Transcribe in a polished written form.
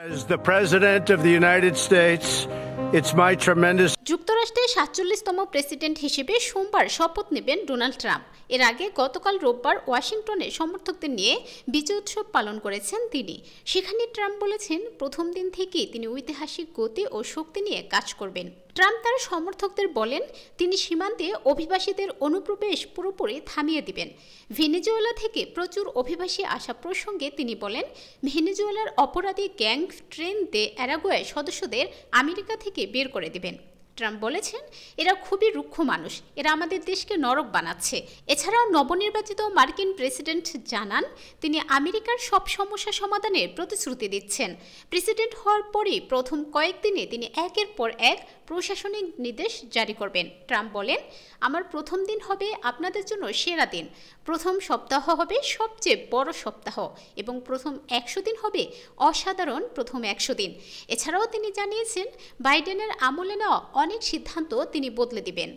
As the President of the United States, it's my tremendous যুক্তরাষ্ট্রের ৪৭তম president হিসেবে সোমবার শপথ নেবেন ডোনাল্ড ট্রাম্প। এর আগে গতকাল রোববার ওয়াশিংটনে সমর্থকদের নিয়ে বিজয় উৎসব পালন করেছেন তিনি। সেখানে ট্রাম্প বলেছেন, প্রথম দিন থেকেই তিনি ঐতিহাসিক গতি ও শক্তি নিয়ে কাজ করবেন। ট্রাম্প তার সমর্থকদের বলেন, তিনি সীমান্তে অভিবাসীদের অনুপ্রবেশ পুরোপুরি থামিয়ে দিবেন। ভেনেজুয়েলা থেকে প্রচুর অভিবাসী আসা প্রসঙ্গে তিনি বলেন, ভেনেজুয়েলার অপরাধী গ্যাং ট্রেন দে অ্যারাগোয়া সদস্যদের আমেরিকা থেকে বের করে দিবেন। ট্রাম্প বলেছেন, এরা খুবই রুক্ষ মানুষ, এরা আমাদের দেশকে নরক বানাচ্ছে। এছাড়াও নবনির্বাচিত মার্কিন প্রেসিডেন্ট জানান, তিনি আমেরিকার সব সমস্যা সমাধানের প্রতিশ্রুতি দিচ্ছেন। প্রেসিডেন্ট হওয়ার পরই প্রথম কয়েকদিনে তিনি একের পর এক প্রশাসনিক নির্দেশ জারি করবেন। ট্রাম্প বলেন, আমার প্রথম দিন হবে আপনাদের জন্য সেরা দিন, প্রথম সপ্তাহ হবে সবচেয়ে বড় সপ্তাহ এবং প্রথম ১০০ দিন হবে অসাধারণ প্রথম ১০০ দিন। এছাড়াও তিনি জানিয়েছেন, বাইডেনের আমলে নেওয়া অনেক সিদ্ধান্ত তিনি বদলে দিবেন।